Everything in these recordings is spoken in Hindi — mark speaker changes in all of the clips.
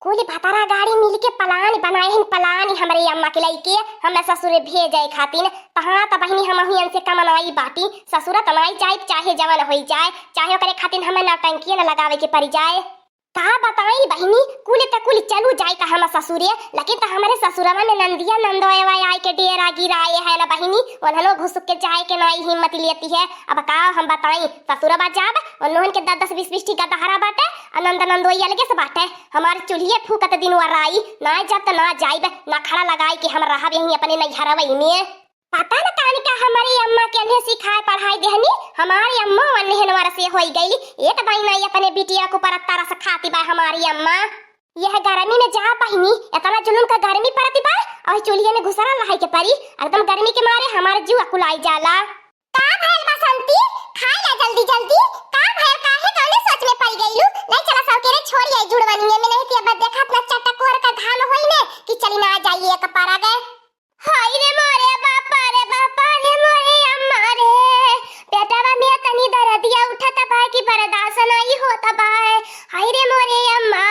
Speaker 1: कुल भतारा गाड़ी मिल के पलान बनाए हैं, पलान हमारे अम्मा के लइके हम ससुरे भेजे खातिर तहाँ त बहिनी हम हुई से कमनाई बाटी ससुरा तनाई जाए चाहे जवन हो जाए चाहे करे खातिर हमें नौटंकी न लगावे के पड़ जाए। का बताई बहिनी कुल चलू जाए का हम ससुरे लेकिन तो हमारे ससुरवा में नंदिया नंदोएवा आए के डेरा गिराए है ना बहिनी उन्होंने घुस के जाए के नहीं हिम्मत लेती है। अब का हम बताई ससुरवा जाब उन्होंने के 10-20 टी का दहरा बाटे आनंद नंदोई अलगे से बाटे हमारे चूल्हे फूकत दिन राई ना जब ना जाइब ना खड़ा लगाई कि हम रहा यहीं अपने नैहरवई में। पता न कानी का हमारी अम्मा के अन्हे सिखाए पढ़ाई देहनी हमारी अम्मा अन्हेनवर से होई गई एक दाई नहीं अपने बिटिया को परत तरस खाती बा हमारी अम्मा। यह गर्मी में जा बहिनी इतना जुलूम का गर्मी पड़ती बा और चूल्हे में घुसरा रहा के परी एकदम गर्मी के मारे हमारे जीव अकुलाई जाला। का भइल बसंती खाई ले जल्दी जल्दी का भइल काहे कौने सोच में पड़ गईलू नहीं चला सौकेरे छोड़िए जुड़वनिए में नहीं अब देखा अपना चटकोर का धान होई ने कि चली ना जाइए कपारा गए। हाय रे मोरे बापा रे मोरे अम्मा रे पेटवा में तनी दर्दिया उठत बा कि बर्दाश्त नहीं होता बा। हाय रे मोरे अम्मा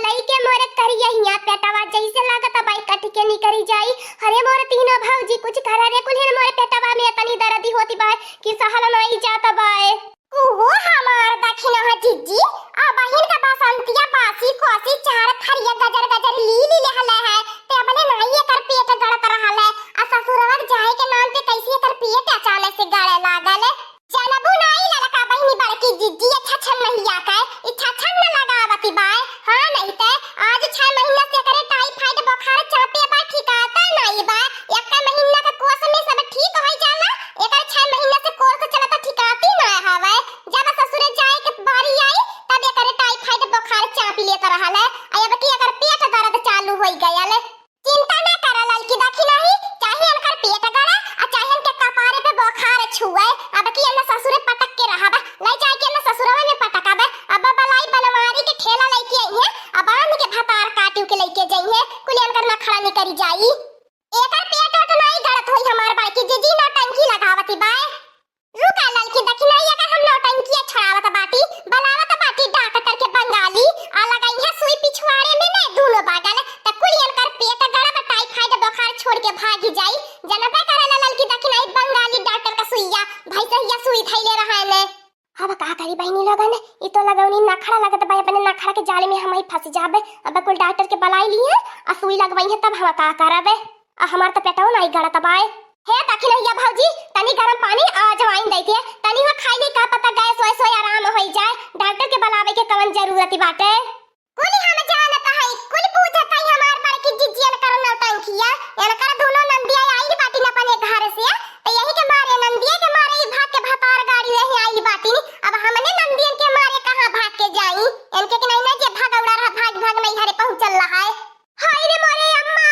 Speaker 1: लइके मोरे करिया हिया पेटवा जैसे लागत बा कट के निकरी जाई। अरे मोरे तीनों भौजी कुछ कर रे कुल्हे मोरे पेटवा में तनी दर्दी होती बा कि सहल नहीं जाता बा। ओहो हमार दखिना ह जिज्जी आ बहिन का बसंतिया बासी कोसी चार खरिया गजर ली लेहले है ते अपने नहीं कर पेट गड़त रहल है आ ससुरवा जाए के नाम पे कैसे कर पेट अचानक से गड़े लागल। जनबू नहीं लड़का बहिनी बड़की जिज्जी छछन नहीं आका है छछन न लगावती बाय हां नहीं ते आज 6 महीना से करे टाइफाइड बुखार चापे बा ठिकाता नहीं बा एक महीना का कोर्स में सब ठीक हो जाला एकर 6 महीना से कोर्स चलता ठिकाती ना हवे जब ससुरे जाए के बारी आई तब एकर टाइफाइड बुखार चाप लेत रहल है अब की अगर पेट दर्द चालू हो गयल चिंता न कर लड़की देखी नहीं चाहे अनकर पेट गड़ा आ चाहे उनके कपारे पे बुखार छुए अब की न ससुरे पटक के रहबा ले जाए के न ससुरवा में पटकाबे अब बलाई बनवारी के ठेला लेके आई है अब बांध के भतार काटू के लेके जाई है कुल अनकर न खड़ा नहीं करी जाई एकर पेट तो नहीं गड़त होई हमार बाकी जीजी न टंकी लगावती बाय। रुका लड़की देखी नहीं अगर हम नौटंकी छड़ावत बाटी बनावत बाटी डॉक्टर के बंगाली आ लगाई है सुई पिछवाड़े में ने दोनों बागल त कुलियन कर पेट गड़ा टाइफाइड बुखार छोड़ के भागी जाई जनबे करेला लड़की देखी नहीं बंगाली डॉक्टर का सुईया भाई सहिया सुई थैले रहा ने। अब का करी बहिनी लगन ई तो लगौनी नखड़ा लगत भाई अपने नखड़ा के जाल में हम ही फंस जाबे अब कुल डॉक्टर के बुलाई लिए आ सुई लगवाई है तब हम का करबे आ हमार त पेटवा नहीं गड़त बाय। हे देखी नहीं भौजी तनी गरम पानी आ जवाइन देती है तनी वो खाई ले का पता गैस वैस होय आराम हो जाए डॉक्टर के बुलावे के कवन जरूरत बाटे कुल हम जानत है कुल पूछत है हमार बड़की जिज्जियन कर नौटंकिया एनकर दोनों नंदिया आई बाटी न अपने घर से तो यही के मारे नंदिया के मारे ई भाग के भतार गाड़ी रही आई बाटी अब हमने नंदियन के मारे कहां भाग के जाई इनके के नहीं ना जे भगौड़ा रहा भाग नहीं घरे पहुंचल रहा है। हाय रे मोरे अम्मा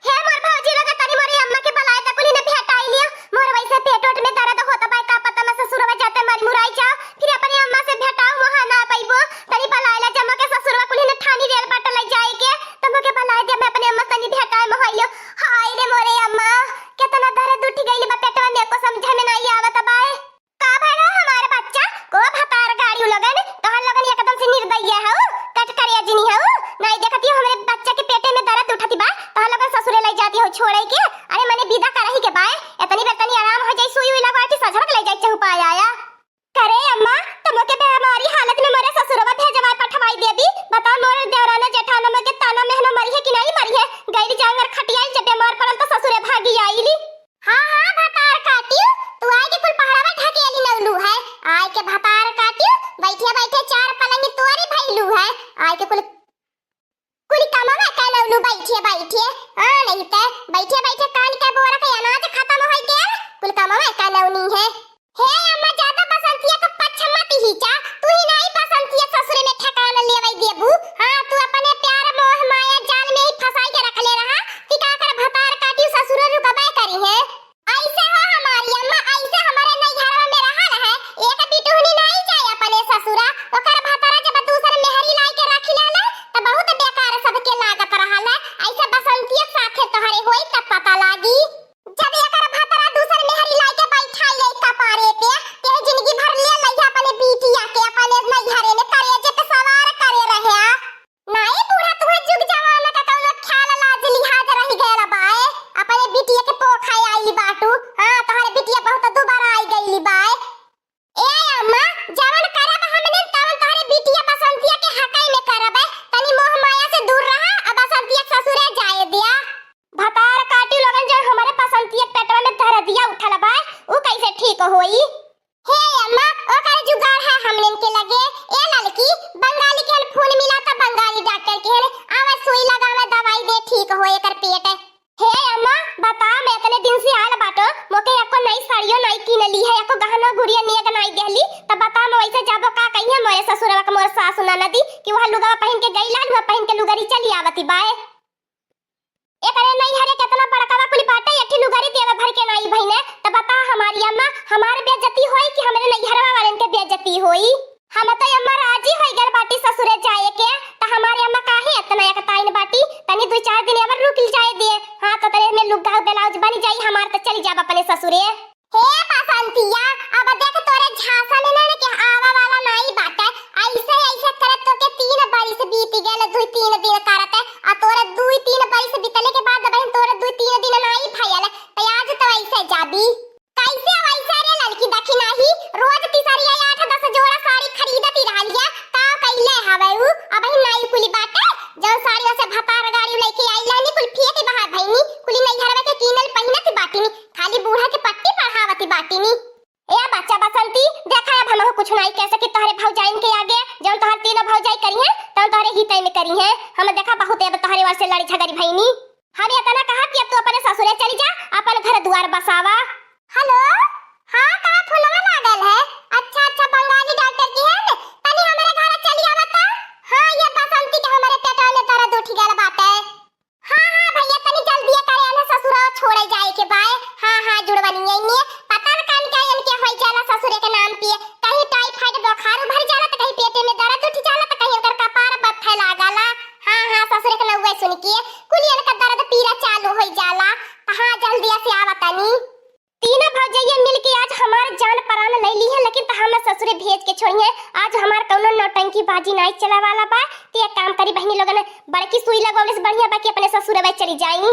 Speaker 1: हे मोर भौजी लगा तनी मोरे अम्मा के बुलाए त कुली ने भेटाई लिया मोर वैसे पेट में दर्द होता बा का पता मैं ससुरवा जाते मर मुराई जा फिर अपनी अम्मा से भेटाऊ वहां ना पाइबो तनी बुलाएला जमा के ससुरवा कुली ने ठानी रेल बाट ले जाए के तब के बुलाए दे मैं अपनी अम्मा तनी भेटाए महइयो। हाय रे मोरे अम्मा कितना दर्द उठ गइल बा पेटवा में को समझ में नहीं आवत बा का भला हमारे बच्चा को भतार गाड़ी लगन तोहर लगन एकदम से निर्दयी है कट करिया जिनी है नहीं देखती हो हमरे बच्चा के पेटे में दर्द उठती बा तोहर लगन ससुरे ले जाती हो छोड़े के अरे मने विदा करही के बाय इतनी बेतनी आराम हो जाई सुई हुई लगवाती सजवक ले जाई चहुपा आया करे अम्मा तुम के बेमारी हालत में मरे ससुरवा भेजवा पठवाई देबी बता मोर देवराना जेठाना में के ताना मेहना मरी है कि नहीं मरी है गैर जांगर खटियाई जब बीमार पड़ल तो ससुरे भागी आईली। हां हां भतार काटियो तू आए के कुल पहाड़वा ढकेली नौलू है आए के भतार काटियो बैठे बैठे चार पलंग तोरी भइलू है आए के कुल कमावा का नौलू बैठे हां नहीं ते बैठे बैठे कान का बोरा के अनाज खत्म हो गया कुल कमावा का नौनी है। हे अम्मा ज्यादा बसंतिया का पछमत ही चा तू ही नहीं बसंतिया ससुरे में ठकाना लेवई देबू हां तू अपने प्यार मोह माया जाल में ही फसाई के रख ले रहा टिका कर भतार काटियो ससुर रुकबे करी है ऐसे हो हमारी अम्मा ऐसे हमारे नहीं घरवा में रहा है एक बिटुहनी नहीं जाए अपने ससुरा ओकर भतारा जब दूसर मेहरी लाई के रख लेला त बहुत बेकार सबके लागत रहल ऐसे बसंतिया साथे तोहरे होई त पता लागी जब एकर भतारा दूसर मेहरी लाई के बैठाई ले कपारे पे ते जिंदगी भर ले लइया अपने बिटिया के अपने नहीं घरे में करे जे पे सवार करे रहे नहीं एकर पेट। हे अम्मा बता, मैं इतने दिन से आल बाटो, मोके एको नई साड़ियो नई किनली है, एको गहना गुड़िया नेग नई देली, त बता मैं वैसे जाबो का कहिए मोरे ससुरवा के मोर सासु ननदी कि वहां लुगा पहन के गई लाल, वहां पहन के लुगरी चली आवती बाए। एकरे नहीं हरे कितना बड़कावा कुली बाटे, एठी लुगरी देवे भर के नई भइने, त बता हमारी अम्मा हमार बेइज्जती होई कि हमरे नैहरवा वालन के बेइज्जती होई। हम तो अम्मा राजी होई गल बाटी ससुरे जाए के, त हमारी अम्मा काहे इतना एकताइन बाटी, तनी 2-4 दिन अबर रुक जाए दे। हां तो तने में लुगा ब्लाउज बन जाई हमार, त चली जाब अपने ससुरे। हे बसंतिया अब देख तोरे झांसा में ने के आवा वाला नहीं बाटे, ऐसे ऐसे करत तो के 3 बरिस बीत गेल, 2-3 दिन करत आ तोरे 2-3 बरिस बीतले के बाद बहन तोरे 2-3 दिन नहीं भइल, त आज तो ऐसे जाबी कैसे वैसे रे लड़की देखी नहीं, रोज तिसरिया 8-10 जोड़ा साड़ी खरीदती रहलिया, का कइले हवे उ अब ही नई कुली बाटे, जो साड़ियों से भपार गाड़ी लेके आइला नी कुल फेंके बाहर भईनी, कुली नहीं घरवा के किनल पहिनत बाटीनी, खाली बूढ़ा के पट्टी पढ़ावती बाटीनी। ए बच्चा बसंती देखा अब हमहु कुछ नहीं कह सके तोहरे भौजाइन के आगे, जब तोहर तीनों भौजाई करी है तब तोहरे हितै में करी है, हम देखा बहुत अब तोहरे वार से लड़ी झगड़ी भईनी। हम इतना कहा कि अब तू अपने ससुरे चली जा, अपन घर द्वार बसावा। हेलो हां का फोनवा लागल है, अच्छा अच्छा बंगाली डॉक्टर की है, तनी हमारे घर चली आवता। हां ये बसंती के हमारे पेट में दर्द उठ गल बात है। हां हां भैया तनी जल्दी करे आने ससुरा छोड़े जाए के बाय। हां हां जुड़वनी नहीं पता न कान का इनके होई जाला ससुरे के नाम पे, कहीं टाइफाइड बुखार भर जाला त कहीं पेट में दर्द उठ जाला त कहीं ओकर कपार पर फैला गला। हां हां ससुरे के नउवे सुन के कुलियन का दर्द पीरा चालू होई जाला। हां जल्दी से आवतनी। तीनों भौजाइया मिलके आज हमार जान प्राण ले ली है, लेकिन हम ससुरे भेज के छोड़िए, आज हमार कौनो नौटंकी बाजी नहीं चला वाला बा। ते एक काम करी बहनी लोगन बड़की सुई लगवाले से बढ़िया बाकी अपने ससुरे वे चली जाई।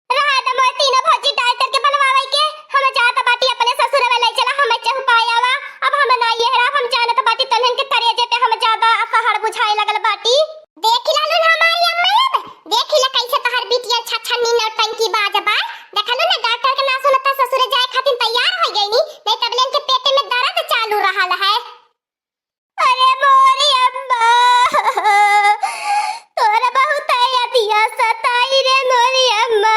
Speaker 1: रहा द मोर तीनों भौजी डॉक्टर के बनवावे के, हम जात बाटी अपने ससुरे वे ले चला, हम चह पायावा। अब हम ना ये हरा हम जानत बाटी तनन के करेजे पे हम ज्यादा असहर बुझाए लगल बाटी। देख लालू हमारी अम्मा देख ला कैसे तहर बिटिया छछनी नौटंकी बाजबा, देखलू ना डॉक्टर के ना सुनता ससुरे जाए खातिर तैयार हो गई नी, नहीं तबले के पेट में दर्द चालू रहल है। अरे मोरी अम्मा तोरा बहुत यादिया सताई रे मोरी अम्मा,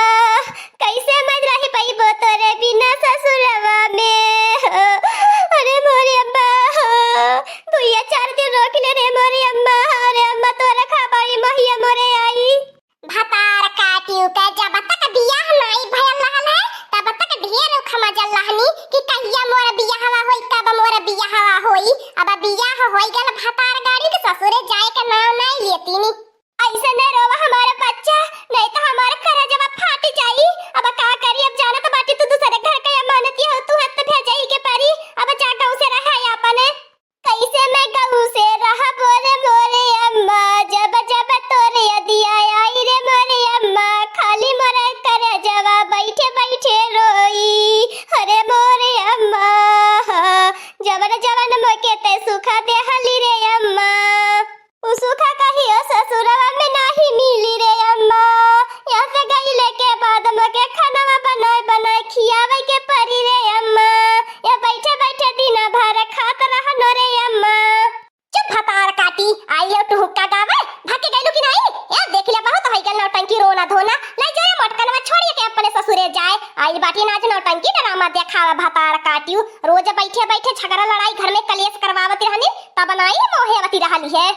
Speaker 1: कैसे मज रही पईबो तोरे बिना ससुरवा में। अरे मोरी अम्मा 2-4 दिन रोक ले रे मोरी अम्मा। अरे अम्मा तोरा खबरी महिया मोरे आई भतार काटियो के जब तक बियाह नहीं भयल रहल है तब तक ढेर खमजल रहनी कि कहिया मोर बियाहवा होई कब मोर बियाहवा होई। अब बियाह होई गल भतार गाड़ी के ससुरे जाए के नाम नहीं लेती नी। ऐसे न रोवा हमारा बच्चा, नहीं तो हमारा करजवा फाट जाई। अब का करी, अब जाना तो बाटी तू दूसरे घर के अमानती हो, तू हत भेजई के परी। अब जा गांव से रहा है अपने, कैसे मैं गांव से रहा बोले मोरे अम्मा, जब जब तोरे दिया आई रे मोरे अम्मा, खाली मोरे करजवा बैठे बैठे रोई। अरे मोरे अम्मा जवन जवन मोके ते सुखा दे हली रे अम्मा, उ सुखा कहियो ससुरवा में नहीं मिली रे अम्मा। यहाँ से गईले के बाद मोके खाना बनाए खियावे के परी रे अम्मा, या बैठे बैठे दिन भर खात रहन रे अम्मा। चुप भतार काटी आई लो तू हुक्का गावे भागे गइलू कि नहीं। या देख ले बहुत होई गल नौटंकी रोना धोना, ले जाए मटकनवा छोड़िए के अपने ससुरे जाए। आई बाटी नाच नौटंकी ड्रामा देखावा भतार काटियो, रोज बैठे बैठे झगड़ा लड़ाई घर में कलेश करवावत रहनी, तब नहीं मोहेवती रहली है।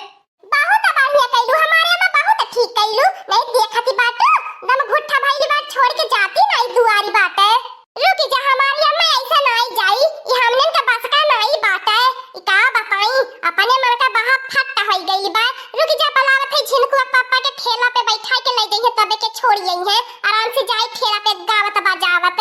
Speaker 1: बहुत बढ़िया कइलू हमारे अम्मा, बहुत ठीक कइलू। नहीं देखती बात दम घुट्ठा भाईली बात छोड़ के जाती नहीं दुआरी बात है। रुकी जा हमारी अम्मा ऐसा नहीं जाई, ये हमने का बस का नहीं बात है। का बताई अपने मन का बहा फट होई गई बा। रुकी जा पलावत है झिनकुआ पापा के ठेला पे बैठा के ले गई है, तबे के छोड़ गई है, आराम से जाए ठेला पे गावत बजावत।